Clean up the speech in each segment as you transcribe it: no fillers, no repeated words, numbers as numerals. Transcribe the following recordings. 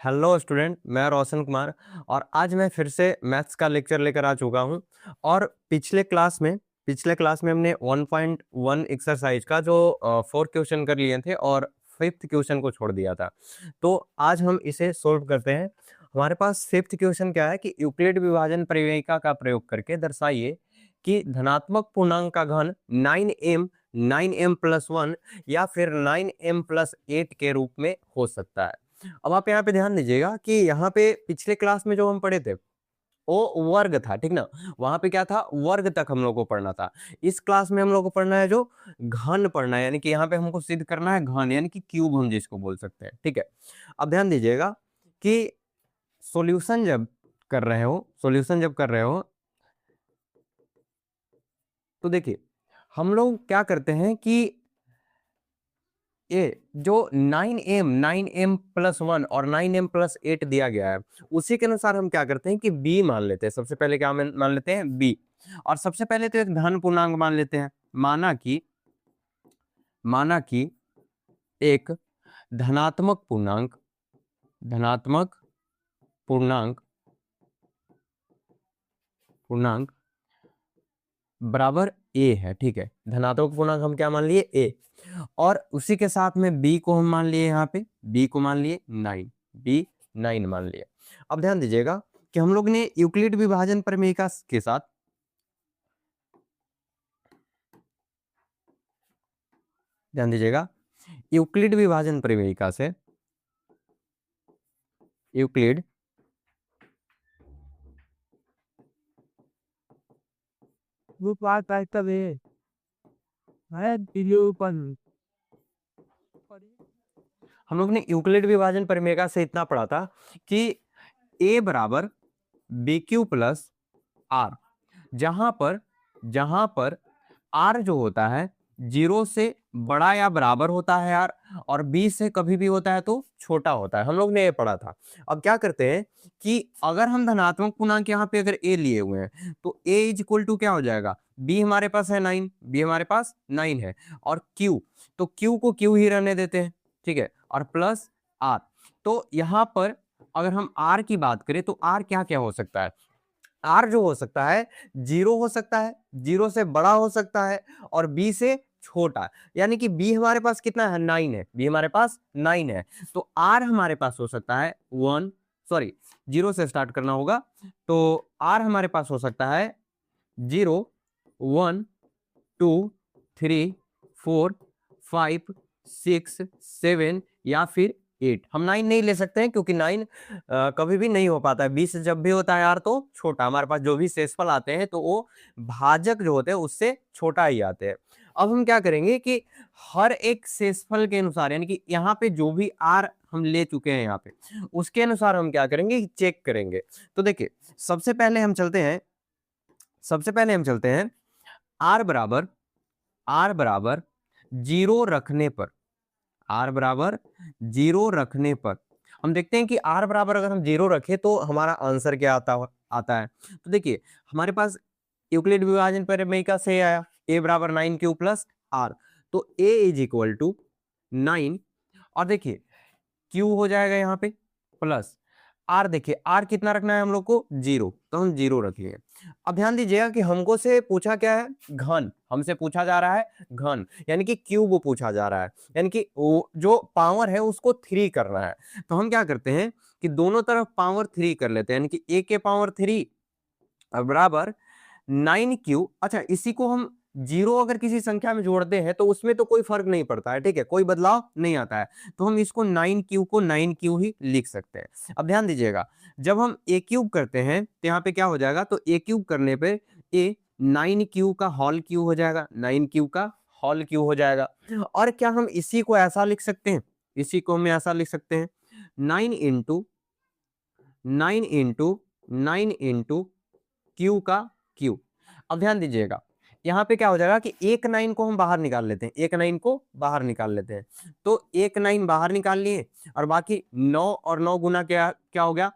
Hello student, मैं रोशन कुमार और आज मैं फिर से मैथ्स का लेक्चर लेकर आ चुका हूं। और पिछले क्लास में हमने 1.1 एक्सरसाइज का जो 4 क्वेश्चन कर लिए थे और 5th क्वेश्चन को छोड़ दिया था। तो आज हम इसे सोल्व करते हैं। हमारे पास 5th क्वेश्चन क्या है कि यूक्लिड विभाजन परिवेशिका का प्रयोग करके दर्शाइए कि धनात्मक पूर्णांक का घन 9m या फिर 9m+8 के रूप में हो सकता है। अब आप यहाँ पे ध्यान दीजिएगा कि यहाँ पे पिछले क्लास में जो हम पढ़े थे वो वर्ग था, ठीक ना। वहां पे क्या था, वर्ग तक हम लोग को पढ़ना था। इस क्लास में हम लोग को पढ़ना है जो घन पढ़ना है, यानी कि यहाँ पे हमको सिद्ध करना है घन, यानी कि क्यूब हम जिसको बोल सकते हैं, ठीक है। अब ध्यान दीजिएगा कि सॉल्यूशन जब कर रहे हो तो देखिए हम लोग क्या करते हैं कि ये जो 9m+1 और 9m+8 दिया गया है उसी के अनुसार हम क्या करते हैं कि b मान लेते हैं। सबसे पहले क्या मान लेते हैं, b। और सबसे पहले तो एक धन पूर्णांक मान लेते हैं। माना कि एक धनात्मक पूर्णांक बराबर a है, ठीक है। धनात्मक पूर्णांक हम क्या मान लिए, a। और उसी के साथ में b को हम मान लिए, यहाँ पे b को मान लिए 9 मान लिए। अब ध्यान दीजिएगा कि हम लोग ने यूक्लिड विभाजन प्रमेयिका के साथ ध्यान दीजिएगा यूक्लिड विभाजन प्रमेयिका से यूक्लिड वो पास तब है वीडियो पर हम लोग ने यूक्लिड विभाजन प्रमेयिका से इतना पढ़ा था कि a बराबर BQ प्लस R, जहां पर R जो होता है 0 से बड़ा या बराबर होता है यार, और B से कभी भी होता है तो छोटा होता है। हम लोग ने ये पढ़ा था। अब क्या करते हैं कि अगर हम धनात्मक पूर्णांक यहाँ पे अगर a लिए हुए हैं तो a इज इक्वल टू क्या हो जाएगा, b हमारे पास है 9, है, और q, तो q को q ही रहने देते हैं, ठीक है, और प्लस r। तो यहाँ पर अगर हम r की बात करें तो r क्या क्या हो सकता है, r जो हो सकता है 0 हो सकता है, 0 से बड़ा हो सकता है, और b से छोटा। यानी कि b हमारे पास कितना है, 9 है, b हमारे पास 9 है। तो r हमारे पास हो सकता है 0 से स्टार्ट करना होगा। तो r हमारे पास हो सकता है 0, 1, 2, 3, 4, 5, 6, 7 या फिर 8। हम 9 नहीं ले सकते हैं क्योंकि 9 कभी भी नहीं हो पाता है। 20 जब भी होता है यार तो छोटा, हमारे पास जो भी शेषफल आते हैं तो वो भाजक जो होते हैं उससे छोटा ही आते हैं। अब हम क्या करेंगे कि हर एक शेषफल के अनुसार, यानी कि यहाँ पे जो भी आर हम ले चुके हैं यहाँ पे, उसके अनुसार हम क्या करेंगे, चेक करेंगे। तो देखिए सबसे पहले हम चलते हैं आर बराबर 0 रखने पर, हम देखते हैं कि r बराबर अगर हम 0 रखें तो हमारा आंसर क्या आता है। तो देखिए हमारे पास यूक्लिड विभाजन प्रमेयिका से आया a बराबर 9q प्लस r, तो a इज इक्वल टू 9, और देखिए q हो जाएगा यहाँ पे प्लस r। देखिए r कितना रखना है हम लोग को, 0, तो हम 0 रख लिए। अब ध्यान दीजिएगा कि हमको से पूछा क्या है, घन। हमसे पूछा जा रहा है घन, यानी कि क्यूब पूछा जा रहा है, यानी कि वो जो पावर है उसको 3 करना है। तो हम क्या करते हैं कि दोनों तरफ पावर 3 कर लेते हैं, यानी कि a के पावर 3 बराबर 9q। अच्छा, इसी को हम 0 अगर किसी संख्या में जोड़ते हैं तो उसमें तो कोई फर्क नहीं पड़ता है, ठीक है, कोई बदलाव नहीं आता है। तो हम इसको 9q को 9q ही लिख सकते हैं। अब ध्यान दीजिएगा जब हम a क्यूब करते हैं तो यहाँ पे क्या हो जाएगा, तो a क्यूब करने पे a 9q का होल क्यूब हो जाएगा, 9q का होल क्यूब हो जाएगा। और क्या हम इसी को ऐसा लिख सकते हैं, इसी को हम ऐसा लिख सकते हैं 9 इंटू क्यू का क्यू। अब ध्यान दीजिएगा यहाँ पे क्या हो जाएगा कि एक 9 को हम बाहर निकाल लेते हैं, तो एक 9 बाहर निकाल लिए, और बाकी 9 और 9 गुना क्या क्या हो गया,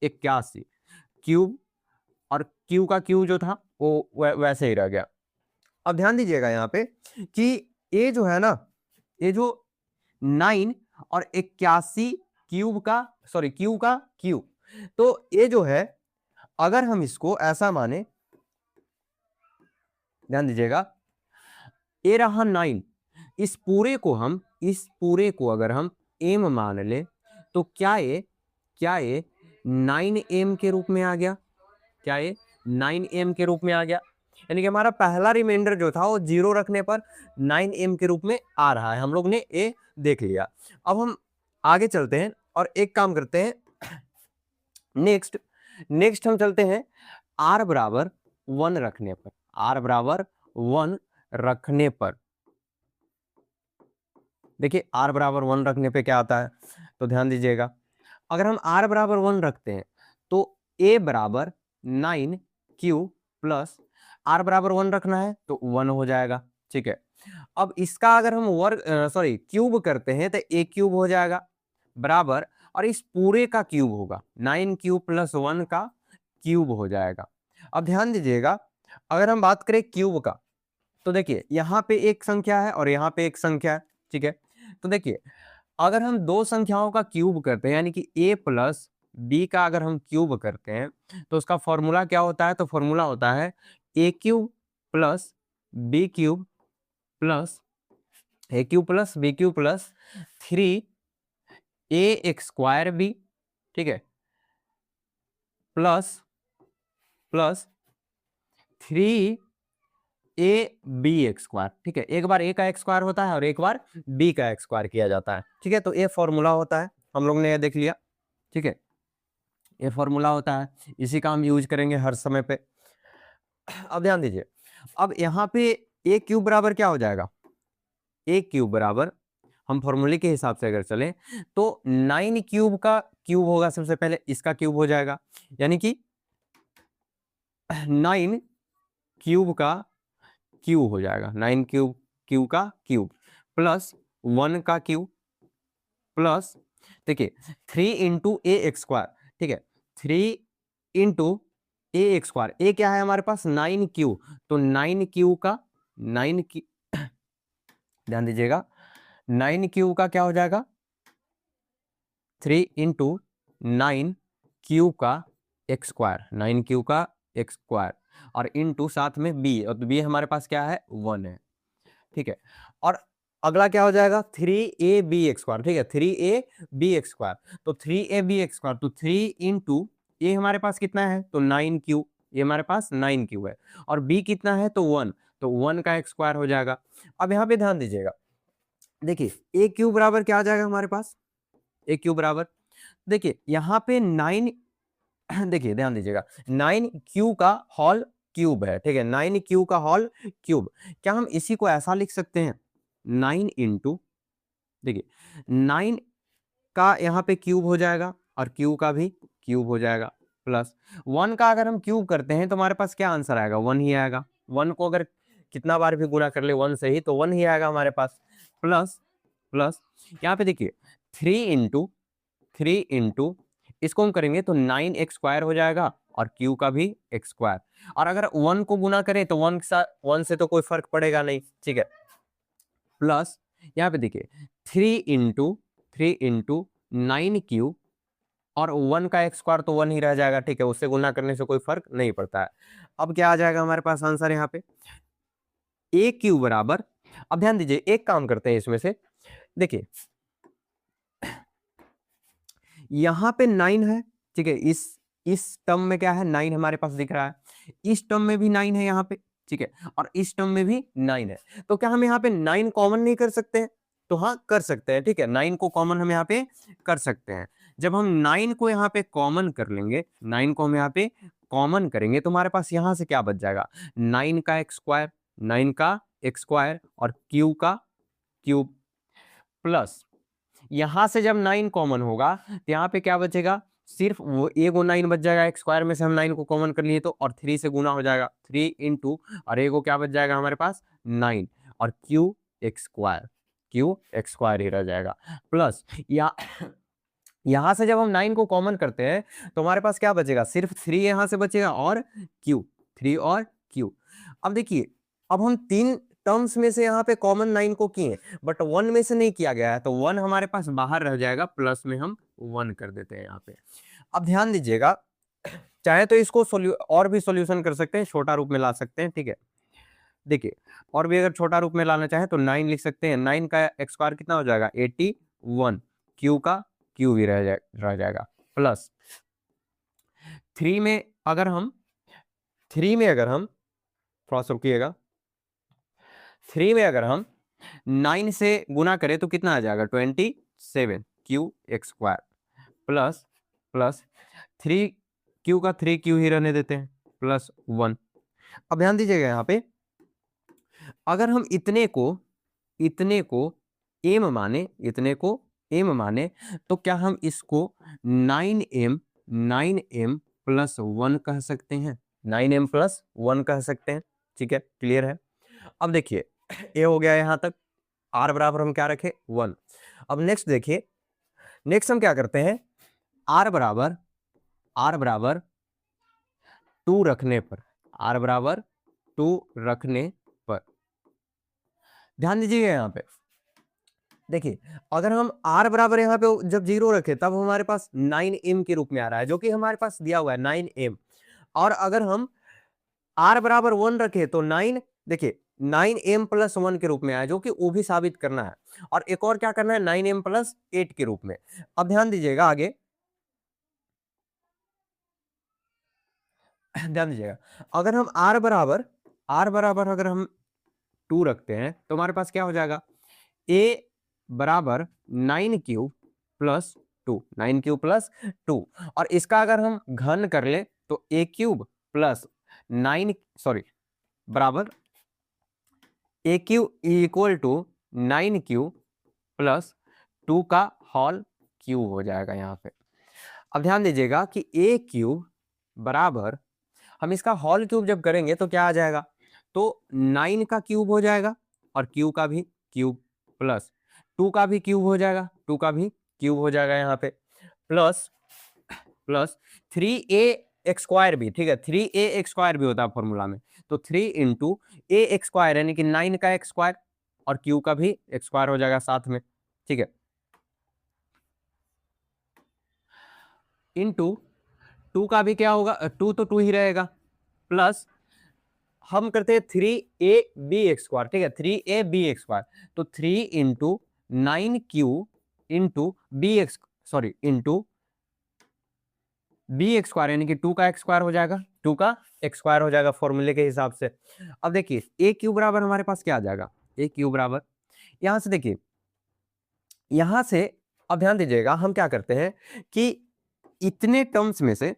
81 क्यूब, और क्यू का क्यू जो था वो वैसे ही रह गया। अब ध्यान दीजिएगा यहाँ पे कि ये जो है ना, ये जो 9 और 81 क्यूब का सॉरी क्यू का क्यू। तो ये जो है अगर हम इसको ऐसा माने, ध्यान दीजिएगा, ये रहा 9, इस पूरे को अगर हम m मान ले तो क्या ये 9m के रूप में आ गया? क्या ये 9m के रूप में आ गया? यानी कि हमारा पहला रिमाइंडर जो था वो 0 रखने पर 9m के रूप में आ रहा है। हम लोग ने ये देख लिया। अब हम आगे चलते हैं और एक काम करते हैं, नेक्स्ट हम चलते हैं r बराबर 1 रखने पर। r बराबर 1 रखने पर देखिए r बराबर 1 रखने पे क्या आता है, तो ध्यान दीजिएगा, अगर हम r बराबर 1 रखते हैं तो a बराबर 9q प्लस r बराबर 1 रखना है तो 1 हो जाएगा। ठीक है, अब इसका अगर हम क्यूब करते हैं तो a क्यूब हो जाएगा बराबर, और इस पूरे का क्यूब होगा 9q प्लस 1 का क्यूब हो जाएगा। अब ध्यान दीजिएगा, अगर हम बात करें क्यूब का तो देखिए यहाँ पे एक संख्या है और यहाँ पे एक संख्या है। ठीक है, तो देखिए अगर हम दो संख्याओं का क्यूब करते हैं यानी कि a प्लस बी का अगर हम क्यूब करते हैं तो उसका फॉर्मूला क्या होता है, तो फॉर्मूला होता है a cube plus b cube plus a cube plus b cube plus 3 a² b, ठीक है, प्लस 3ab²। ठीक है, एक बार a का x² होता है और एक बार b का x² किया जाता है। ठीक है, तो ये फॉर्मूला होता है, हम लोग ने ये देख लिया। ठीक है, ये फॉर्मूला होता है, इसी का हम यूज करेंगे हर समय पे। अब ध्यान दीजिए, अब यहाँ पे a क्यूब बराबर क्या हो जाएगा, a क्यूब बराबर हम फॉर्मूले के हिसाब से अगर चलें तो 9 क्यूब का क्यूब होगा, सबसे पहले इसका क्यूब हो जाएगा, यानी कि 9 क्यूब का क्यूब हो जाएगा, 9 क्यूब का क्यूब प्लस 1 का क्यूब प्लस देखिए 3 इंटू a²। ठीक है, 3 इंटू a², ए क्या है हमारे पास 9 क्यू, तो 9 क्यू का 9 की ध्यान दीजिएगा 9 क्यू का क्या हो जाएगा 3 इंटू 9 क्यू का x², 9 क्यू का x² और इंटू साथ में b, और b हमारे पास क्या है 1 है। ठीक है, और अगला क्या हो जाएगा 3ab²। ठीक है, 3ab², तो 3ab², तो 3 इंटू ए हमारे पास कितना है तो 9 क्यू, ये हमारे पास 9 क्यू है, और b कितना है तो 1, तो 1 का x² हो जाएगा। अब यहाँ पे ध्यान दीजिएगा, देखिए ए क्यू बराबर क्या आ जाएगा हमारे पास, ए क्यू बराबर देखिए यहाँ पे 9 देखिए ध्यान दीजिएगा 9 क्यू का होल क्यूब है। ठीक है, 9 क्यू का होल क्यूब, क्या हम इसी को ऐसा लिख सकते हैं 9 इंटू देखिए 9 का यहाँ पे क्यूब हो जाएगा और क्यू का भी क्यूब हो जाएगा प्लस 1 का अगर हम क्यूब करते हैं तो हमारे पास क्या आंसर आएगा 1 ही आएगा। 1 को अगर कितना बार भी गुणा कर ले 1 से ही तो 1 ही आएगा हमारे पास, प्लस यहाँ पे देखिए 3 इंटू इसको हम करेंगे तो 9x² हो जाएगा और q का भी x², और अगर 1 को गुना करें तो 1 से तो कोई फर्क पड़ेगा नहीं। ठीक है, प्लस यहाँ पे देखिए 3 इंटू 9q और 1 का x² तो 1 ही रह जाएगा। ठीक है, उससे गुना करने से कोई फर्क नहीं पड़ता है। अब क्या आ जाएगा हमारे पास आंसर यहाँ पे a क्यूब बराबर, अब ध्यान दीजिए एक काम करते हैं इसमें से, देखिए यहाँ पे 9 है। ठीक है, इस टर्म में क्या है 9 हमारे पास दिख रहा है, इस टर्म में भी 9 है यहाँ पे। ठीक है, और इस टर्म में भी 9 है, तो क्या हम यहाँ पे 9 कॉमन नहीं कर सकते हैं, तो हाँ कर सकते हैं। ठीक है, 9 को कॉमन हम यहाँ पे कर सकते हैं। जब हम 9 को यहाँ पे कॉमन कर लेंगे, 9 को हम यहाँ पे कॉमन करेंगे तो हमारे पास यहाँ से क्या बच जाएगा 9 का x², 9 का x² और क्यू का क्यूब, प्लस यहां से जब 9 कॉमन होगा तो यहाँ पे क्या बचेगा सिर्फ वो एगो 9 बच जाएगा, x² में से हम 9 को कॉमन कर लिए तो, और 3 से गुना हो जाएगा 3 इंटू और एगो क्या बच जाएगा हमारे पास 9 और क्यू x² ही रह जाएगा, प्लस यहां से जब हम 9 को कॉमन करते हैं तो हमारे पास क्या बचेगा सिर्फ 3 यहां से बचेगा और क्यू, 3 और क्यू। अब देखिए अब हम 3 टर्म्स में से यहाँ पे कॉमन 9 को किए बट 1 में से नहीं किया गया है, तो 1 हमारे पास बाहर रह जाएगा, प्लस में हम 1 कर देते हैं यहाँ पे। अब ध्यान दीजिएगा, चाहे तो इसको और भी सॉल्यूशन कर सकते हैं, छोटा रूप में ला सकते हैं, ठीक है। देखिए, और भी अगर छोटा रूप में लाना चाहे तो 9 लिख सकते हैं। 9 का एक्स स्क्वायर कितना हो जाएगा 81, क्यू का क्यू भी रह जाएगा, प्लस 3 में अगर हम थोड़ा सा रुकिएगा, 3 में अगर हम 9 से गुना करें तो कितना आ जाएगा 27 Q x square, plus plus 3 Q का 3 क्यू ही रहने देते हैं, प्लस 1। अब ध्यान दीजिएगा यहाँ पे, अगर हम इतने को एम माने तो क्या हम इसको 9m प्लस 1 कह सकते हैं, 9m प्लस 1 कह सकते हैं, ठीक है, क्लियर है। अब देखिए ये हो गया यहाँ तक, r बराबर हम क्या रखे 1। अब नेक्स्ट देखिए, नेक्स्ट हम क्या करते हैं, r बराबर 2 रखने पर, r बराबर 2 रखने पर ध्यान दीजिएगा यहाँ पे, देखिए अगर हम r बराबर यहाँ पे जब 0 रखे तब हमारे पास 9m के रूप में आ रहा है, जो कि हमारे पास दिया हुआ है 9m। और अगर हम r बराबर 1 रखे तो 9, देखिए 9m प्लस 1 के रूप में आया, जो कि वो भी साबित करना है। और एक और क्या करना है 9m प्लस 8 के रूप में। अब ध्यान दीजिएगा आगे, ध्यान दीजिएगा, अगर हम r बराबर अगर हम 2 रखते हैं तो हमारे पास क्या हो जाएगा, a बराबर 9 क्यूब प्लस 2, 9 क्यूब प्लस 2। और इसका अगर हम घन कर ले तो a क्यूब प्लस 9 बराबर a cube equal to 9 cube plus 2 का होल क्यूब हो जाएगा यहाँ पे। अब ध्यान दीजिएगा कि a क्यूब बराबर, हम इसका होल क्यूब जब करेंगे तो क्या आ जाएगा, तो 9 का क्यूब हो जाएगा और क्यू का भी क्यूब, प्लस 2 का भी क्यूब हो जाएगा, 2 का भी क्यूब हो जाएगा यहाँ पे, प्लस 3a एक्स स्क्वायर भी, ठीक है, 3a एक्स स्क्वायर भी होता है फॉर्मूला में, तो 3 इंटू a एक्स स्क्वायर यानी कि 9 का एक्स स्क्वायर और क्यू का भी एक्स स्क्वायर हो जाएगा साथ में, ठीक है, इंटू 2 का भी क्या होगा, 2 तो 2 ही रहेगा, प्लस हम करते हैं 3ab एक्स स्क्वायर, ठीक है, 3ab एक्स स्क्वायर, तो 3 into 9q into into b x square यानी कि 2 का एक्स स्क्वायर हो जाएगा, 2 का एक्स स्क्वायर हो जाएगा फॉर्मूले के हिसाब से। अब देखिए ए क्यू बराबर हमारे पास क्या आ जाएगा, ए क्यू बराबर, यहां से देखिए, यहां से अब ध्यान दीजिएगा, हम क्या करते हैं कि इतने टर्म्स में से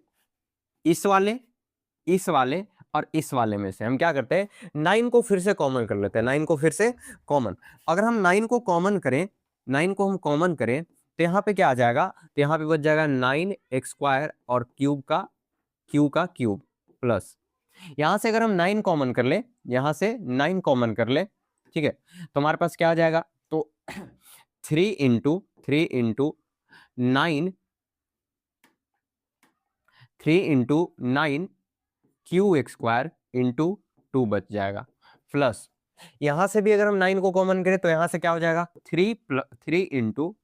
इस वाले और इस वाले में से हम क्या करते हैं 9 को फिर से कॉमन कर लेते हैं, 9 को फिर से कॉमन। अगर हम 9 को कॉमन करें, 9 को हम कॉमन करें तो यहाँ पे क्या आ जाएगा, तो यहाँ पे बच जाएगा 9 एक्स स्क्वायर और क्यू का क्यूब, प्लस यहाँ से अगर हम 9 कॉमन कर ले, यहाँ से 9 कॉमन कर ले, ठीक है, तो हमारे पास क्या आ जाएगा, तो 3 into 9 Q x square into 2 बच जाएगा, प्लस यहां से भी अगर हम 9 को कॉमन करें तो यहां से क्या हो जाएगा 3 इंटू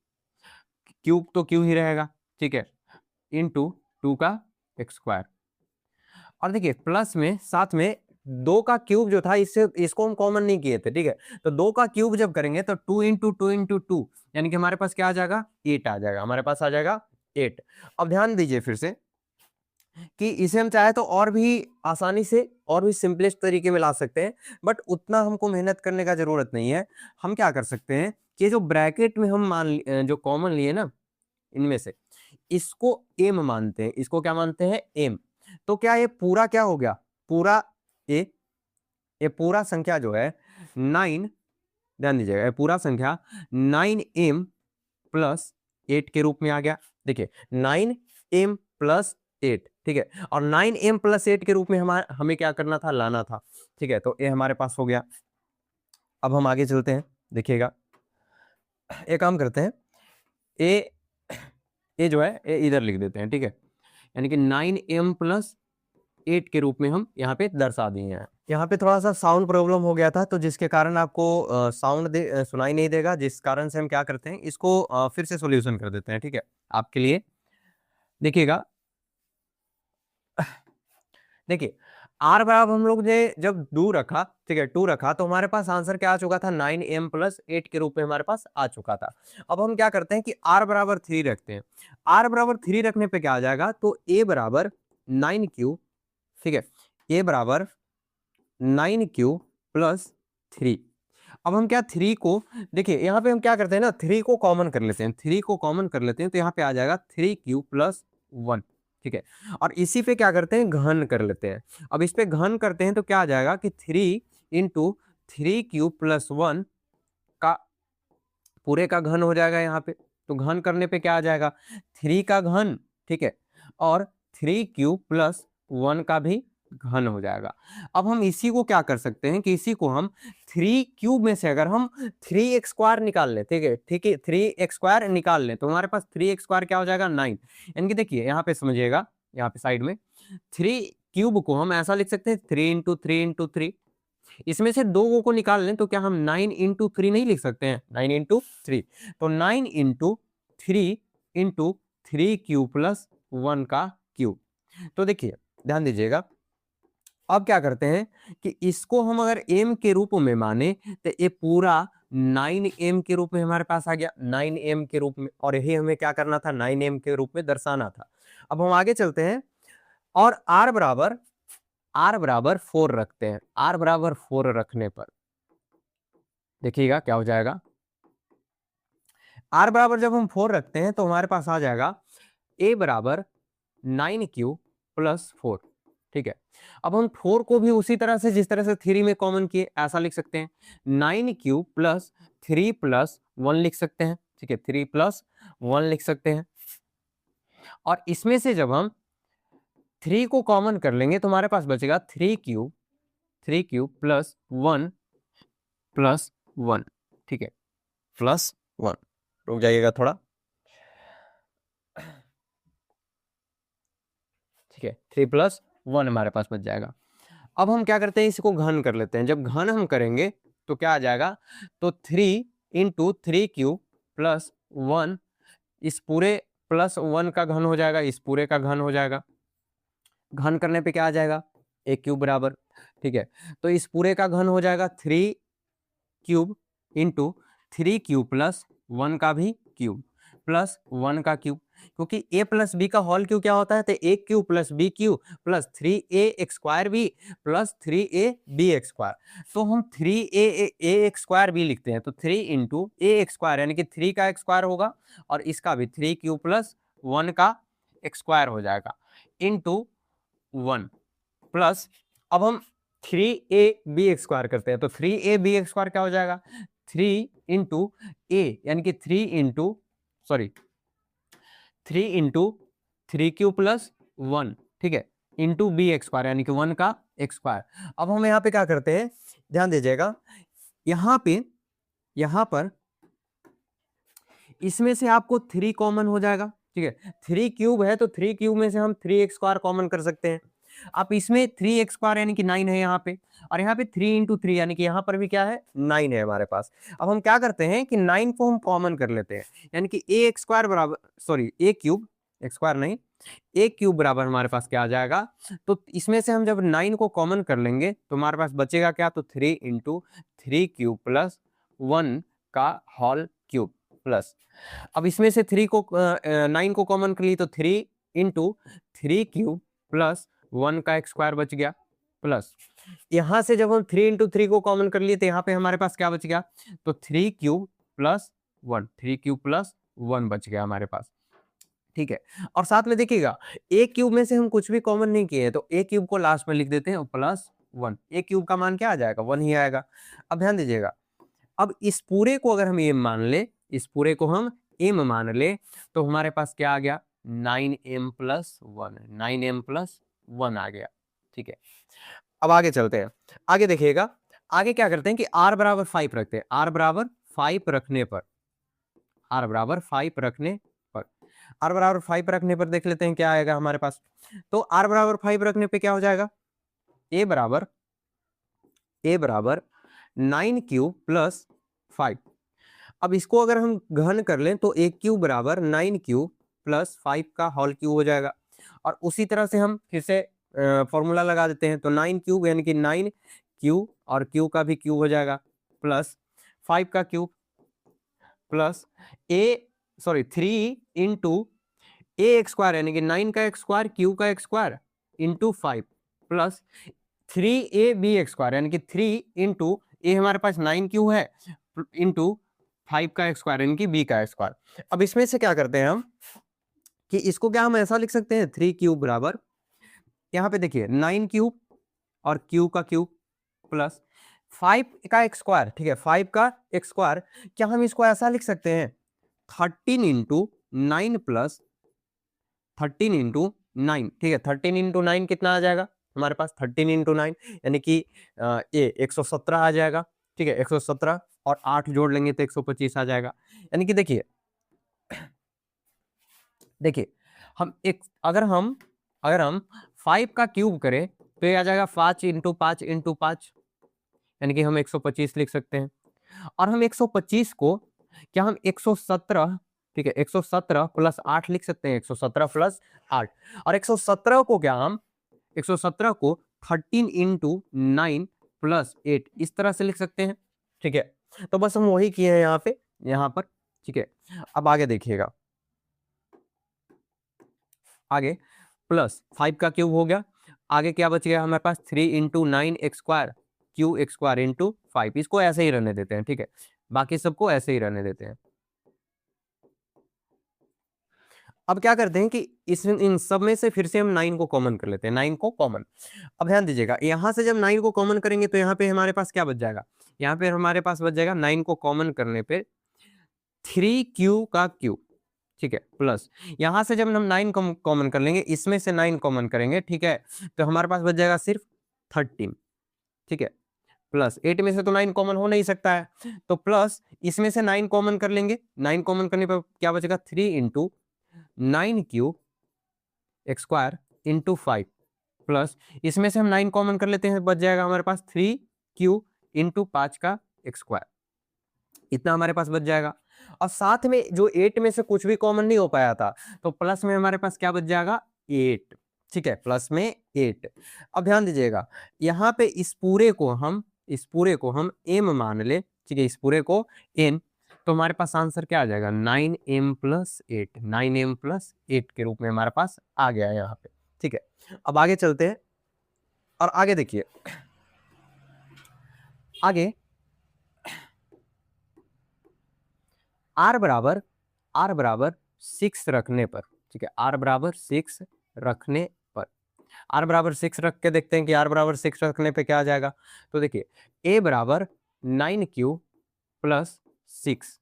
क्यूब तो क्यू ही रहेगा, ठीक है, इंटू 2 का एक्स स्क्वायर। और देखिए प्लस में साथ में 2 का क्यूब जो था, इसको हम कॉमन नहीं किए थे, ठीक है, तो 2 का क्यूब जब करेंगे तो 2 इंटू 2 यानी कि हमारे पास क्या आ जाएगा 8 आ जाएगा, हमारे पास आ जाएगा 8। अब ध्यान दीजिए फिर से कि इसे हम चाहे तो और भी आसानी से और भी सिंपलेस्ट तरीके में ला सकते हैं, बट उतना हमको मेहनत करने का जरूरत नहीं है। हम क्या कर सकते हैं कि जो ब्रैकेट में हम जो कॉमन लिए ना, इनमें से इसको एम मानते हैं, इसको क्या मानते हैं एम। तो क्या ये पूरा क्या हो गया, पूरा ये पूरा संख्या जो है 9, ध्यान दीजिएगा, ये पूरा संख्या 9m प्लस 8 के रूप में आ गया। देखिए 9m प्लस 8, ठीक है, और 9m प्लस 8 के रूप में हमें क्या करना था, लाना था, ठीक है, तो ये हमारे पास हो गया। अब हम आगे चलते हैं, देखिएगा एक काम करते हैं, ए जो है ये इधर लिख देते हैं, ठीक है, यानी कि 9m प्लस 8 के रूप में हम यहाँ पे दर्शा दिए हैं। यहाँ पे थोड़ा सा साउंड प्रॉब्लम हो गया था, तो जिसके कारण आपको साउंड सुनाई नहीं देगा, जिस कारण से हम क्या करते हैं, इसको फिर से सॉल्यूशन कर देते हैं। ठीक है, आपके लिए देखिएगा। देखिए आर बराबर हम लोग ने जब 2 रखा, ठीक है 2 रखा, तो हमारे पास आंसर क्या आ चुका था, 9m + 8 के रूप में हमारे पास आ चुका था। अब हम क्या करते हैं कि आर बराबर 3 रखते हैं। आर बराबर 3 रखने पे क्या आ जाएगा, तो a बराबर 9q, ठीक है, a बराबर 9q + 3। अब हम क्या 3 को, देखिए यहाँ पे हम क्या करते हैं ना, 3 को कॉमन कर लेते हैं, 3 को कॉमन कर लेते हैं, तो यहाँ पे आ जाएगा 3q + 1, ठीक है। और इसी पे क्या करते हैं, घन कर लेते हैं। अब इस पे घन करते हैं तो क्या आ जाएगा कि 3 × 3q + 1 का पूरे का घन हो जाएगा यहाँ पे। तो घन करने पे क्या आ जाएगा, 3 का घन, ठीक है, और 3q + 1 का भी घन हो जाएगा। अब हम इसी को क्या कर सकते हैं कि इसी को हम 3 में से अगर हम 3x² निकाल लें, ठीक है, 3x² निकाल लें, तो हमारे पास 3x² क्या हो जाएगा, 9। यानी कि देखिए यहाँ पे समझिएगा, यहाँ पे साइड में 3 को हम ऐसा लिख सकते हैं 3 × 3 × 3। इसमें से 2 को निकाल लें तो क्या हम 9 × 3 नहीं लिख सकते हैं, 9 × 3, तो 9 × 3 × 3q + 1 का क्यूब। तो देखिए ध्यान दीजिएगा, अब क्या करते हैं कि इसको हम अगर m के रूप में माने तो ये पूरा 9m के रूप में हमारे पास आ गया, 9m के रूप में, और यही हमें क्या करना था, 9m के रूप में दर्शाना था। अब हम आगे चलते हैं और r बराबर 4 रखते हैं। r बराबर 4 रखने पर देखिएगा क्या हो जाएगा, r बराबर जब हम 4 रखते हैं तो हमारे पास आ जाएगा a बराबर 9q + 4, ठीक है। अब हम 4 को भी उसी तरह से जिस तरह से 3 में कॉमन किए ऐसा लिख सकते हैं, 9q + 3 + 1 लिख सकते हैं, ठीक है, 3 + 1 लिख सकते हैं। और इसमें से जब हम 3 को कॉमन कर लेंगे तो हमारे पास बचेगा 3q + 1 + 1, ठीक है, +1। रुक जाइएगा थोड़ा, ठीक है, 3 + 1 हमारे पास बच जाएगा। अब हम क्या करते हैं, इसको घन कर लेते हैं। जब घन हम करेंगे तो क्या आ जाएगा, तो 3 × 3q + 1, इस पूरे +1 का घन हो जाएगा, इस पूरे का घन हो जाएगा। घन करने पे क्या आ जाएगा, a³ बराबर, ठीक है, तो इस पूरे का घन हो जाएगा 3 क्यूब × 3q + 1 का भी क्यूब + 1 का क्यूब, क्योंकि a + b का होल क्यूब क्या होता है, तो a³ + b³ + 3ax² + 3ab²। तो हम 3ax² लिखते हैं, तो 3 × ax² यानी कि 3 का x² होगा, और इसका भी 3q + 1 का x² हो जाएगा, × 1 प्लस, अब हम 3ab² करते हैं, तो 3ab² क्या हो जाएगा, 3 × a यानी कि 3 × 3q + 1, ठीक है, इंटू b² यानी कि 1 का x²। अब हम यहाँ पे क्या करते हैं, ध्यान दीजिएगा, यहाँ पर इसमें से आपको 3 कॉमन हो जाएगा, ठीक है, 3 है तो 3 में से हम 3x² कॉमन कर सकते हैं। आप इसमें 3x² यानी कि 9 है यहाँ पे, और यहाँ पे 3 × 3 यानी कि यहाँ पर भी क्या है, 9 है हमारे पास। अब हम क्या करते हैं कि 9 को हम कॉमन कर लेते हैं, यानी कि a² बराबर, सॉरी a³ x² नहीं, a³ बराबर हमारे पास क्या आ जाएगा, तो इसमें से हम जब 9 को कॉमन कर लेंगे तो हमारे पास बचेगा क्या, तो 3 × 3q + 1 का होल क्यूब प्लस, अब इसमें से 9 को कॉमन कर ली तो 3 × 3q + 1 का x² बच गया, प्लस यहां से जब हम 3 × 3 को कॉमन कर लिए तो यहाँ पे हमारे पास क्या बच गया, तो 3q + 1, 3q + 1 बच गया हमारे पास, ठीक है। और साथ में देखिएगा a³ में से हम कुछ भी कॉमन नहीं किए, तो a³ को लास्ट में लिख देते हैं +1, a³ का मान क्या आ जाएगा, 1 ही आएगा। अब ध्यान दीजिएगा, अब इस पूरे को अगर हम m मान ले, इस पूरे को हम m मान ले, तो हमारे पास क्या आ गया, 9m + 1, 9m + 1 आ गया, ठीक है। अब आगे चलते हैं, आगे देखिएगा, आगे क्या करते हैं कि r बराबर 5 रखते हैं, r बराबर 5 रखने पर, r बराबर 5 रखने पर r बराबर 5 रखने पर देख लेते हैं क्या आएगा हमारे पास। तो r बराबर 5 रखने पे क्या हो जाएगा, a बराबर 9 क्यूब प्लस 5। अब इसको अगर हम घन कर लें तो a क्यूब बराबर 9 क्यूब प्लस 5 का होल क्यूब हो जाएगा। और उसी तरह से हम फिर से फॉर्मूला लगा देते हैं, तो 9 क्यूब यानी कि 9 क्यूब और क्यूब का भी क्यूब हो जाएगा प्लस 5 का क्यूब प्लस 3 इंटू ए एक्स स्क्वायर यानी कि 9 का एक्स स्क्वायर क्यू का x square into 5 plus 3ab x² यानी कि 3 इंटू ए हमारे पास 9 क्यू है इंटू 5 का एक्स स्क्वायर यानी कि b का एक्स स्क्वायर। अब इसमें से क्या करते हैं हम कि इसको क्या हम ऐसा लिख सकते हैं 3 क्यूब बराबर, यहाँ पे देखिए 9 क्यूब और क्यू का क्यूब प्लस 5 का एक्स स्क्वायर, ठीक है 5 का एक्स स्क्वायर, क्या हम इसको ऐसा लिख सकते हैं 13 इंटू 9 प्लस 13 इंटू 9, ठीक है 13 इंटू 9 कितना आ जाएगा हमारे पास 13 इंटू 9 यानी कि ये 117 आ जाएगा, ठीक है 117 और 8 जोड़ लेंगे तो 125 आ जाएगा। यानी कि देखिए हम एक अगर हम 5 का क्यूब करें तो ये आ जाएगा 5 इंटू 5 इंटू 5 यानी कि हम 125 लिख सकते हैं। और हम 125 को क्या हम 117, ठीक है 117 प्लस 8 लिख सकते हैं, 117 प्लस 8। और 117 को क्या हम 117 को 13 इंटू 9 प्लस 8 इस तरह से लिख सकते हैं, ठीक है। तो बस हम वही किए हैं यहाँ पर, ठीक है। अब आगे देखिएगा, आगे प्लस 5 का क्यूब हो गया, आगे क्या बच गया हमारे पास 3 into 9 x square Q x square into 5, इसको ऐसे ही रहने देते हैं, ठीक है बाकी सबको ऐसे ही रहने देते हैं। अब क्या करते हैं कि इन सब में से फिर से हम 9 को कॉमन कर लेते हैं, 9 को कॉमन। अब ध्यान दीजिएगा यहां से जब 9 को कॉमन करेंगे तो यहाँ पे हमारे पास क्या बच जाएगा, यहाँ पे हमारे पास बच जाएगा 9 को कॉमन करने पे 3q का क्यूब, ठीक है प्लस यहां से जब हम 9 कॉमन कर लेंगे इसमें से 9 कॉमन करेंगे, ठीक है तो हमारे पास बच जाएगा सिर्फ 13, ठीक है प्लस 8 में से तो 9 कॉमन हो नहीं सकता है तो प्लस इसमें से 9 कॉमन कर लेंगे, 9 कॉमन करने पर क्या बचेगा 3 into 9 cube x square into 5 plus इसमें से हम 9 कॉमन कर लेते हैं, बच जाएगा हमारे पास 3q इंटू 5 का एक्स स्क्वायर, इतना हमारे पास बच जाएगा। और साथ में जो 8 में से कुछ भी कॉमन नहीं हो पाया था तो प्लस में हमारे पास क्या बच जाएगा 8, ठीक है प्लस में 8। अब ध्यान दीजिएगा यहाँ पे इस पूरे को हम m मान ले, ठीक है इस पूरे को n, तो हमारे पास आंसर क्या आ जाएगा 9m प्लस 8, 9m प्लस 8 के रूप में हमारे पास आ गया है यहाँ पे, ठीक है। अब आगे चलते हैं और आगे देखिए, आगे r बराबर 6 रखने पर, ठीक है r बराबर 6 रखने पर, r बराबर 6 रख के देखते हैं कि r बराबर 6 रखने पे क्या आ जाएगा। तो देखिए a बराबर 9q प्लस 6,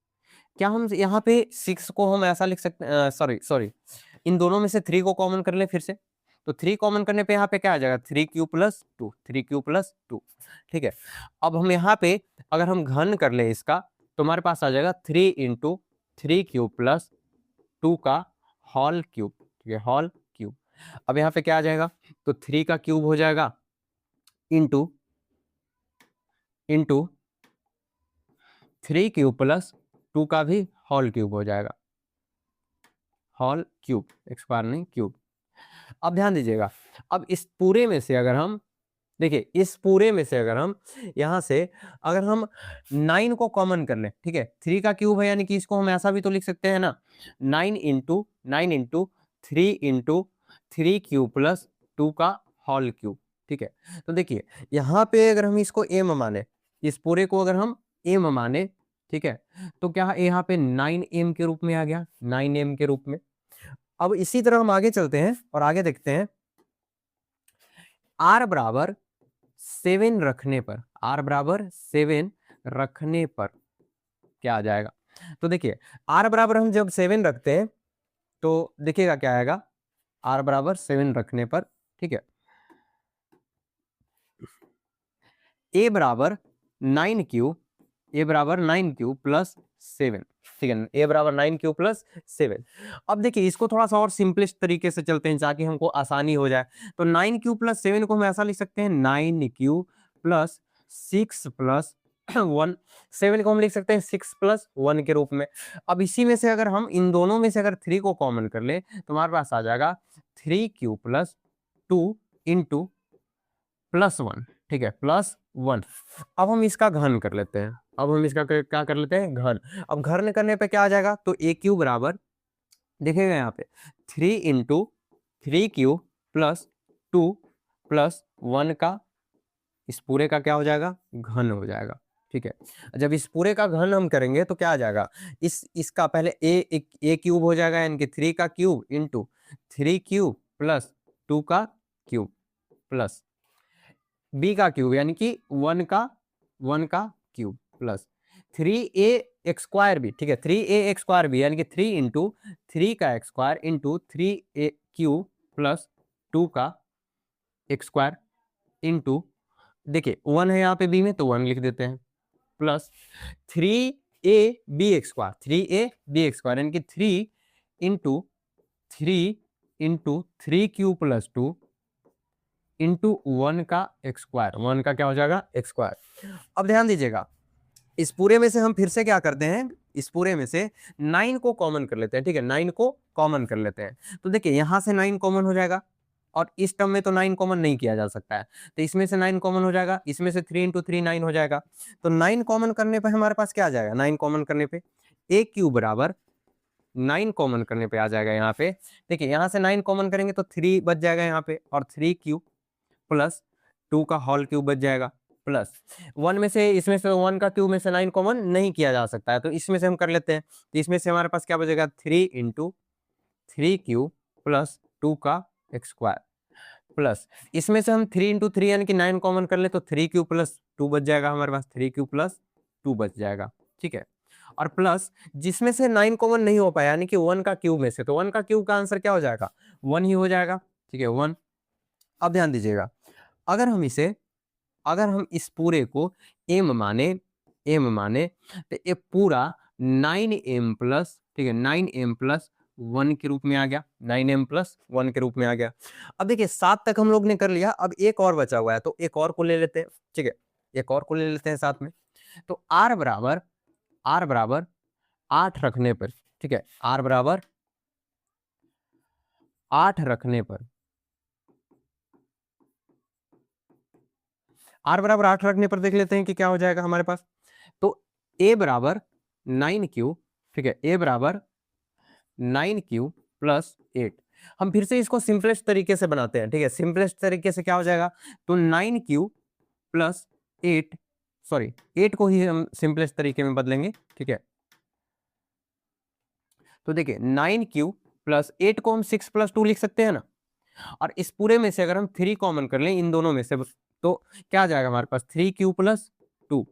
क्या हम यहाँ पे 6 को हम ऐसा लिख सकते हैं, सॉरी इन दोनों में से 3 को कॉमन कर लें फिर से, तो 3 कॉमन करने पे यहाँ पे क्या आ जाएगा 3q प्लस 2, 3q प्लस 2, ठीक है। अब हम यहाँ पे अगर हम घन कर ले इसका तो हमारे पास आ जाएगा 3 इंटू 3q प्लस 2 का होल क्यूब, ठीक है होल क्यूब। अब यहाँ पे क्या आ जाएगा तो 3 का क्यूब हो जाएगा इंटू 3q प्लस 2 का भी होल क्यूब हो जाएगा, होल क्यूब एक्स बार नहीं क्यूब। अब ध्यान दीजिएगा अब इस पूरे में से अगर हम देखिए इस पूरे में से अगर हम यहाँ से अगर हम 9 को कॉमन कर लें, ठीक है 3 का क्यूब है यानी कि इसको हम ऐसा भी तो लिख सकते हैं ना 9 इंटू 3 इंटू 3q प्लस 2 का होल क्यूब, ठीक है। तो देखिए यहाँ पे अगर हम इसको m माने, इस पूरे को अगर हम m माने, ठीक है तो क्या यहाँ पे 9m के रूप में आ गया, 9m के रूप में। अब इसी तरह हम आगे चलते हैं और आगे देखते हैं r बराबर 7 रखने पर, r बराबर 7 रखने पर क्या आ जाएगा। तो देखिए r बराबर हम जब 7 रखते हैं तो देखिएगा क्या आएगा r बराबर 7 रखने पर, ठीक है a बराबर 9q प्लस 7, ठीक है, ए बराबर 9 क्यूब प्लस 7। अब देखिए इसको थोड़ा सा और सिंपलेस्ट तरीके से चलते हैं ताकि हमको आसानी हो जाए। तो 9 क्यूब प्लस 7 को हम ऐसा लिख सकते हैं 9 क्यूब प्लस 6 प्लस 1। 7 को हम लिख सकते हैं 6 प्लस 1 के रूप में। अब इसी में से अगर हम इन दोनों में से अगर 3 को कॉमन कर ले तो हमारे पास आ जाएगा 3 क्यूब प्लस 2 इंटू प्लस 1, ठीक है, प्लस 1। अब हम इसका घन कर लेते हैं, अब हम इसका क्या कर लेते हैं, घन। अब घन करने पे क्या आ जाएगा, तो ए क्यूब बराबर, देखिएगा यहाँ पे 3 इंटू 3 क्यूब प्लस 2 प्लस 1 का इस पूरे का क्या हो जाएगा, घन हो जाएगा। ठीक है, जब इस पूरे का घन हम करेंगे तो क्या आ जाएगा, इसका पहले ए क्यूब हो जाएगा, यानी कि 3 का क्यूब इंटू 3 क्यूब प्लस 2 का क्यूब प्लस बी का क्यूब यानी कि 1 का cube plus 3a x square भी, ठीक है, 3a एक्स स्क्वायर भी यानी कि 3 इंटू 3 का x square into 3a cube plus 2 का एक्स स्क्वायर इंटू, देखिए 1 है यहाँ पे बी में तो 1 लिख देते हैं, plus 3a b x square, 3a b x square यानी कि 3 इंटू 3 क्यूब प्लस 2 इंटू 1 का एक्स स्क्वायर, 1 का क्या हो जाएगा, एक्स स्क्वायर। अब ध्यान दीजिएगा इस पूरे में से हम फिर से क्या करते हैं, इस पूरे में से 9 को कॉमन कर लेते हैं। ठीक है, 9 को कॉमन कर लेते हैं तो देखिए यहां से 9 कॉमन हो जाएगा और इस टर्म में तो 9 कॉमन नहीं किया जा सकता है, तो इसमें से 9 कॉमन हो जाएगा, इसमें से 3 इंटू 3 9 हो जाएगा। तो 9 कॉमन करने पे हमारे पास क्या आ जाएगा, 9 कॉमन करने पे ए क्यूब बराबर 9 कॉमन करने पे आ जाएगा यहाँ पे। देखिए यहाँ से 9 कॉमन करेंगे तो 3 बच जाएगा यहाँ पे और 3 क्यूब प्लस 2 का होल क्यूब बच जाएगा प्लस 1 में से, इसमें से 1 का क्यूब में से 9 कॉमन नहीं किया जा सकता है तो इसमें से हम कर लेते हैं। तो इसमें से हमारे पास क्या बचेगा, 3 इंटू 3 क्यूब प्लस 2 का एक्स स्क्वायर प्लस, इसमें से हम 3 इंटू 3 यानी कि 9 कॉमन कर ले तो 3 क्यूब प्लस 2 बच जाएगा हमारे पास, 3 क्यूब प्लस 2 बच जाएगा। ठीक है, और प्लस जिसमें से 9 कॉमन नहीं हो पाया यानी कि 1 का क्यूब में से, तो 1 का क्यूब का आंसर क्या हो जाएगा, 1 ही हो जाएगा। ठीक है, 1। अब ध्यान दीजिएगा अगर हम इस पूरे को m माने तो ये पूरा 9m प्लस, ठीक है, 9m प्लस 1 के रूप में आ गया, 9m प्लस 1 के रूप में आ गया। अब देखिए 7 तक हम लोग ने कर लिया, अब एक और बचा हुआ है तो एक और को ले लेते हैं। ठीक है, एक और को ले लेते हैं साथ में। तो r बराबर 8 रखने पर, ठीक है, r बराबर 8 रखने पर, r बराबर 8 रखने पर देख लेते हैं कि क्या हो जाएगा हमारे पास। तो a बराबर 9 क्यूब, ठीक है, a बराबर 9 क्यूब प्लस 8। हम फिर से इसको सिंपलेस्ट तरीके से बनाते हैं। ठीक है, सिंपलेस्ट तरीके से क्या हो जाएगा, तो 9 क्यूब प्लस 8, सॉरी 8 को ही हम सिंपलेस्ट तरीके में बदलेंगे। ठीक है, तो देखिए 9 क्यूब प्लस 8 को हम 6 प्लस 2 लिख सकते हैं ना, और इस पूरे में से अगर हम 3 कॉमन कर लें इन दोनों में से तो क्या आ जाएगा हमारे पास, 3 क्यू प्लस 2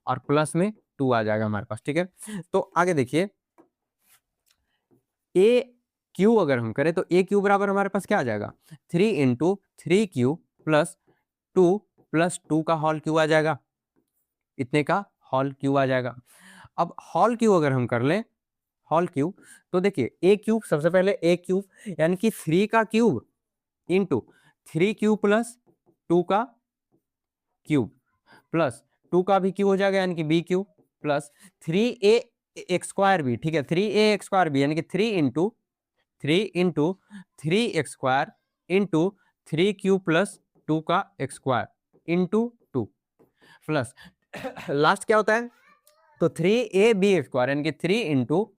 और प्लस में 2 आ जाएगा हमारे पास। ठीक है, तो आगे देखिए ए क्यू अगर हम करें तो ए क्यू बराबर हमारे पास क्या आ जाएगा, 3 इंटू 3 क्यू प्लस 2 का होल क्यू आ जाएगा, इतने का होल क्यू आ जाएगा। अब होल क्यू अगर हम कर लें, होल क्यूब, तो देखिए ए क्यूब, सबसे पहले ए क्यूब यानी कि 3 का क्यूब इंटू 3 क्यूब प्लस 2 का क्यूब प्लस 2 का भी क्यूब हो जाएगा यानी कि b cube plus 3a x square भी, ठीक है, 3a एक्स स्क्वायर भी यानी कि 3 into 3 x square into 3 cube plus 2 का x square into 2 plus last क्या होता है, तो 3a बी एक्स स्क्वायर यानी कि 3 इंटू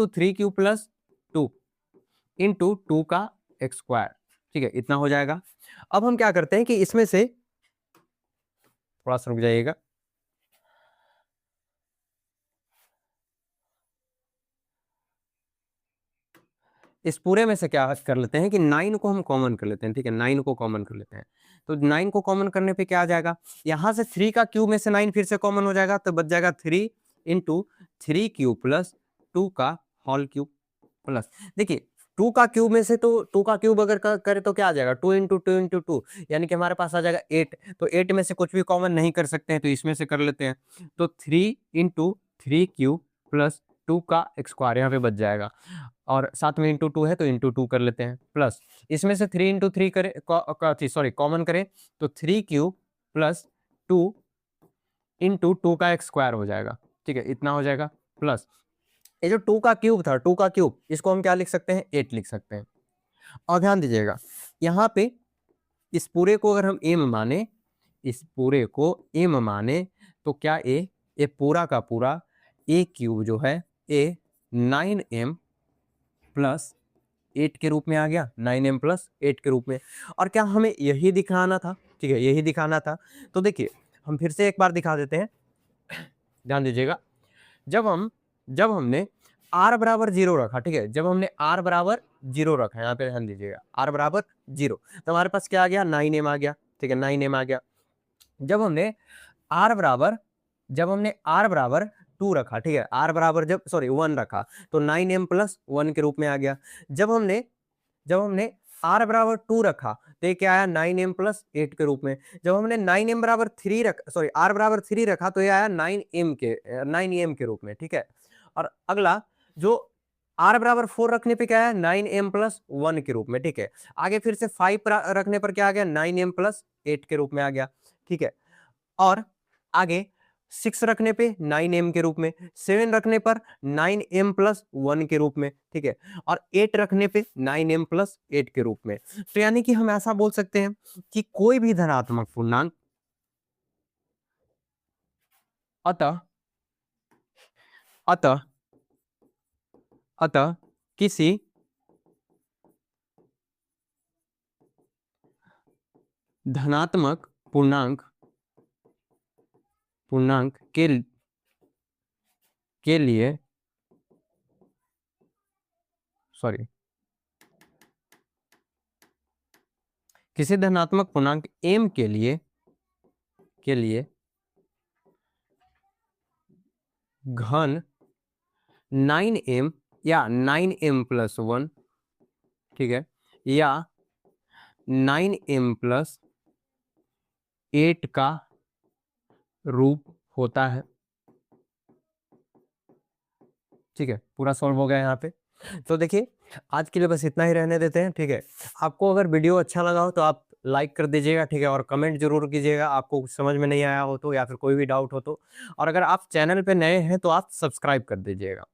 3 क्यूब प्लस 2 इंटू 2 का एक्स स्क्वायर। ठीक है, इतना हो जाएगा। अब हम क्या करते हैं कि इसमें से थोड़ा सा रुक जाइएगा, इस पूरे में से क्या कर लेते हैं कि 9 को हम कॉमन कर लेते हैं। ठीक है, 9 को कॉमन कर लेते हैं, तो 9 को कॉमन करने पे क्या आ जाएगा, यहां से 3 का क्यूब में से 9 फिर से कॉमन हो जाएगा तो बच जाएगा 3 इंटू 3 क्यूब प्लस 2 का होल क्यूब प्लस, देखिए 2 का क्यूब में से, तो 2 का क्यूब अगर करे तो क्या आ जाएगा, 2 इंटू 2 इंटू 2 यानी कि हमारे पास आ जाएगा 8। तो 8 में से कुछ भी कॉमन नहीं कर सकते हैं तो इसमें से कर लेते हैं, तो 3 इंटू 3 क्यूब प्लस 2 का स्क्वायर यहाँ पे बच जाएगा, और साथ में इंटू 2 है तो इंटू 2 कर लेते हैं, प्लस इसमें से 3 इंटू 3 करें, सॉरी कॉमन करें तो 3 क्यूब प्लस 2 इंटू 2 का स्क्वायर हो जाएगा, ठीक है, इतना हो जाएगा, प्लस ये जो 2 का क्यूब था, 2 का क्यूब, इसको हम क्या लिख सकते हैं, 8 लिख सकते हैं। और ध्यान दीजिएगा यहाँ पे इस पूरे को अगर हम एम माने, इस पूरे को एम माने तो क्या ए पूरा का पूरा ए क्यूब जो है ए 9m प्लस 8 के रूप में आ गया, 9m प्लस 8 के रूप में। और क्या हमें यही दिखाना था, ठीक है, यही दिखाना था। तो देखिए हम फिर से एक बार दिखा देते हैं, ध्यान दीजिएगा, जब हमने r बराबर 0 रखा, ठीक है, जब हमने r बराबर 0 रखा, यहाँ पे ध्यान दीजिएगा r बराबर 0, तो हमारे पास क्या आ गया, 9m आ गया, ठीक है, 9m आ गया। जब हमने r बराबर 2 रखा, ठीक है, r बराबर 1 रखा तो 9m प्लस 1 के रूप में आ गया। जब हमने r बराबर 2 रखा तो ये क्या आया, 9m प्लस 8 के रूप में। जब हमने 9m बराबर 3 रखा, सॉरी r बराबर 3 रखा तो ये आया 9m के रूप में, ठीक है। और अगला जो r बराबर 4 रखने पे क्या आया, 9m प्लस 1 के रूप में, ठीक है। आगे फिर से 5 रखने पर क्या आ गया, 9m प्लस 8 के रूप में आ गया, ठीक है। और आगे 6 रखने पे 9m के रूप में, 7 रखने पर 9m प्लस 1 के रूप में, ठीक है, और 8 रखने पे 9m प्लस 8 के रूप में। तो यानी कि हम ऐसा बोल सकते हैं कि कोई भी धनात्मक पूर्णांक अतः किसी धनात्मक पूर्णांक के लिए, सॉरी, किसी धनात्मक पूर्णांक m के लिए घन 9m या 9m प्लस 1, ठीक है, या 9m प्लस 8 का रूप होता है, ठीक है। पूरा सॉल्व हो गया यहाँ पे। तो देखिए आज के लिए बस इतना ही रहने देते हैं, ठीक है। आपको अगर वीडियो अच्छा लगा हो तो आप लाइक कर दीजिएगा, ठीक है, और कमेंट जरूर कीजिएगा आपको कुछ समझ में नहीं आया हो तो, या फिर कोई भी डाउट हो तो। और अगर आप चैनल पे नए हैं तो आप सब्सक्राइब कर दीजिएगा।